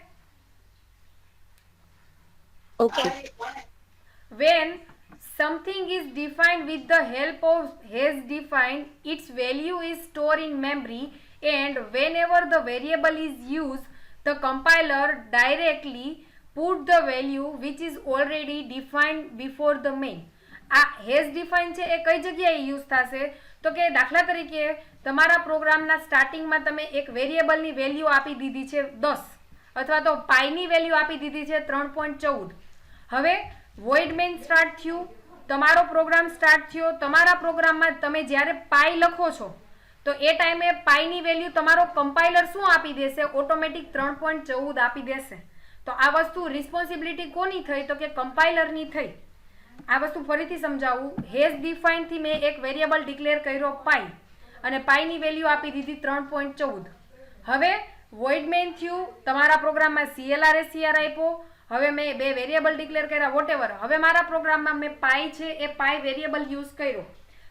Okay. When something is defined with the help of has defined, its value is stored in memory, and whenever the variable is used, the compiler directly put the value which is already defined before the main. આ has define છે એ કઈ જગ્યાએ use થશે? તો કે દાખલા તરીકે તમારા પ્રોગ્રામના સ્ટાર્ટિંગમાં તમે એક વેરિયેબલની વેલ્યુ આપી દીધી છે 10, અથવા તો પાઈની વેલ્યુ આપી દીધી છે 3.14. હવે વોઇડ મેઇન સ્ટાર્ટ થયું, તમારો પ્રોગ્રામ સ્ટાર્ટ થયો, તમારા પ્રોગ્રામમાં તમે જ્યારે પાઈ લખો છો તો એ ટાઈમે પાઈની વેલ્યુ તમારો કમ્પાઇલર શું આપી દેશે? ઓટોમેટિક 3.14 આપી દેશે. તો આ વસ્તુ રિસ્પોન્સિબિલિટી કોની થઈ? તો કે કમ્પાઇલરની થઈ. આ વસ્તુ ફરીથી સમજાવું. હેઝ ડિફાઇન થી મેં એક વેરિયેબલ ડિક્લેર કર્યો પાઈ, અને પાઈની વેલ્યુ આપી દીધી 3.14. હવે વોઇડ મેઇન થયું, તમારા પ્રોગ્રામમાં CLR આપ્યો, હવે મેં બે વેરિયેબલ ડિક્લેર કર્યા, વોટેવર. હવે મારા પ્રોગ્રામમાં મેં પાઈ છે એ પાઈ વેરિયેબલ યુઝ કર્યો,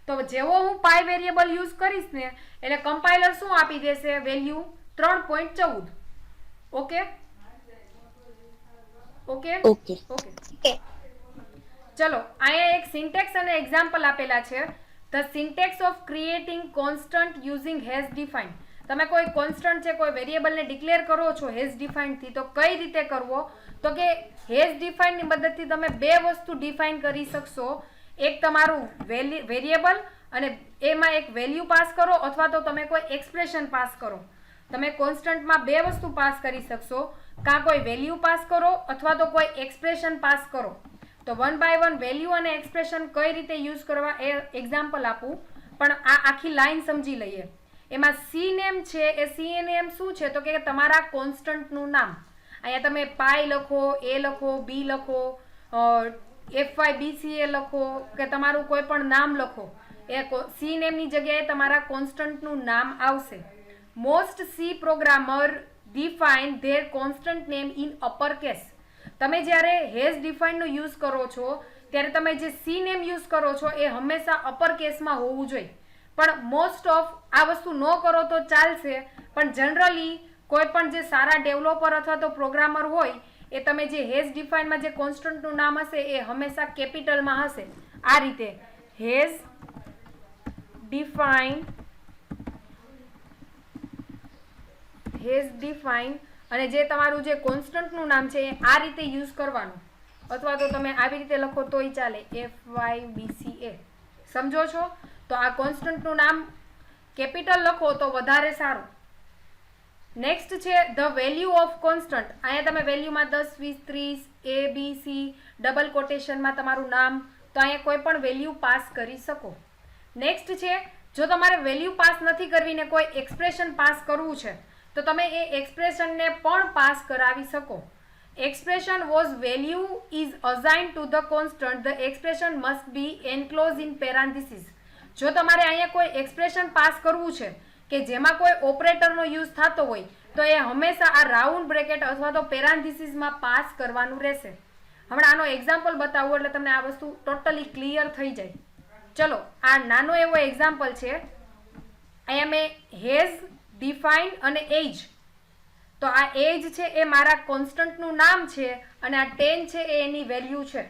તો જેવો હું પાઈ વેરિયેબલ યુઝ કરીશ ને એટલે કમ્પાઇલર શું આપી દેશે? Value 3.14. Okay? Okay? Okay. Okay. ચલો, અહીંયા એક સિન્ટેક્સ અને એક્ઝામ્પલ આપેલા છે. The syntax of creating constant using has define. તમે કોઈ કોન્સ્ટન્ટ છે, કોઈ વેરિયેબલને ડિક્લેર કરો છો હેઝ ડિફાઇન થી, તો કઈ રીતે કરવો? તો કે હેઝ ડિફાઇન ની મદદથી તમે બે વસ્તુ ડિફાઇન કરી શકશો. એક તમારું વેરિયેબલ, અને એમાં એક વેલ્યુ પાસ કરો, અથવા તો તમે કોઈ એક્સપ્રેશન પાસ કરો. તમે કોન્સ્ટન્ટમાં બે વસ્તુ પાસ કરી શકશો, કાં કોઈ વેલ્યુ પાસ કરો અથવા તો કોઈ એક્સપ્રેશન પાસ કરો. તો 1 by 1 વેલ્યુ અને એક્સપ્રેશન કઈ રીતે યુઝ કરવા એ એક્ઝામ્પલ આપું, પણ આ આખી લાઈન સમજી લઈએ. એમાં સી નેમ છે એ સી નેમ શું છે? તો કે તમારા કોન્સ્ટન્ટનું નામ. અહીંયા તમે પાઈ લખો, એ લખો, બી લખો, FYBCA લખો, કે તમારું કોઈ પણ નામ લખો, એ સી નેમની જગ્યાએ તમારા કોન્સ્ટન્ટનું નામ આવશે. Most C programmer define there constant name in upper case. તમે જ્યારે હેઝ ડિફાઇનનો યુઝ કરો છો ત્યારે તમે જે સી નેમ યુઝ કરો છો એ હંમેશા અપર કેસમાં હોવું જોઈએ. પણ મોસ્ટ ઓફ આ વસ્તુ ન કરો તો ચાલશે, પણ જનરલી કોઈ પણ જે સારા ડેવલપર અથવા તો પ્રોગ્રામર હોય એ તમે જે હેઝ ડિફાઇનમાં જે કોન્સ્ટન્ટનું નામ હશે એ હંમેશા કેપિટલમાં હશે. આ રીતે હેઝ ડિફાઇન અને જે તમારું જે કોન્સ્ટન્ટનું નામ છે એ આ રીતે યુઝ કરવાનું, અથવા તો તમે આવી રીતે લખો તોય ચાલે, FYBCA. સમજો છો? તો આ કોન્સ્ટન્ટનું નામ કેપિટલ લખો તો વધારે સારું. નેક્સ્ટ છે ધ વેલ્યુ ઓફ કોન્સ્ટન્ટ. અહીંયા તમે વેલ્યુમાં 10, 20, 30, ABC ડબલ કોટેશનમાં તમારું નામ, તો અહીંયા કોઈ પણ વેલ્યુ પાસ કરી શકો. નેક્સ્ટ છે, જો તમારે વેલ્યુ પાસ નથી કરવી ને કોઈ એક્સપ્રેશન પાસ કરવું છે તો તમે એ એક્સપ્રેશનને પણ પાસ કરાવી શકો. expression was value is assigned to the constant, the expression must be enclosed in parenthesis. જો તમારે અહીંયા કોઈ એક્સપ્રેશન પાસ કરવું છે કે જેમાં કોઈ ઓપરેટરનો યુઝ થતો હોય તો એ હંમેશા આ રાઉન્ડ બ્રેકેટ અથવા તો પેરાન્થિસિસમાં પાસ કરવાનું રહેશે. હમણાં આનો એક્ઝામ્પલ બતાવું એટલે તમને આ વસ્તુ ટોટલી ક્લિયર થઈ જાય. ચલો આ નાનો એવો એક્ઝામ્પલ છે. અહીંયા મેં હેઝ, ડિફાઇન અને એજ. તો આ એજ છે એ મારા કોન્સ્ટન્ટનું નામ છે અને આ 10 છે એ એની વેલ્યુ છે.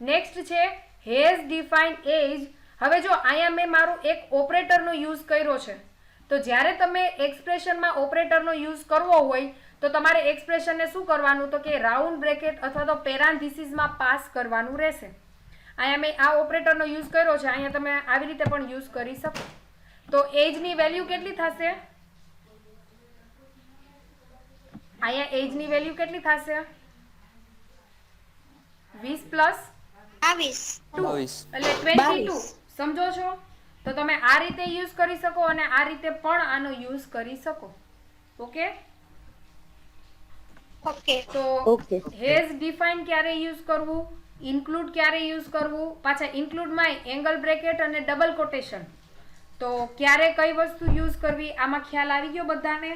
નેક્સ્ટ છે હેઝ ડિફાઇન એજ. હવે જો અહીંયા મેં મારું એક ઓપરેટરનો યુઝ કર્યો છે તો જ્યારે તમે એક્સપ્રેશનમાં ઓપરેટરનો યુઝ કરવો હોય તો તમારે એક્સપ્રેશનને શું કરવાનું તો કે રાઉન્ડ બ્રેકેટ અથવા તો પેરાન્થિસિસમાં પાસ કરવાનું રહેશે. અહીંયા મેં આ ઓપરેટરનો યુઝ કર્યો છે, અહીંયા તમે આવી રીતે પણ યુઝ કરી શકો. તો એજની વેલ્યુ કેટલી થશે? અહીંયા એજની વેલ્યુ કેટલી થશે? 20 પ્લસ 22 એટલે 22. સમજો છો? તો તમે આ રીતે યુઝ કરી શકો અને આ રીતે પણ આનો યુઝ કરી શકો. ઓકે, ઓકે તો ઓકે. હેઝ ડિફાઇન ક્યારે યુઝ કરવું, ઇન્ક્લુડ ક્યારે યુઝ કરવું, પાછા ઇન્ક્લુડમાં એંગલ બ્રેકેટ અને ડબલ કોટેશન, તો ક્યારે કઈ વસ્તુ યુઝ કરવી આમાં ખ્યાલ આવી ગયો બધાને?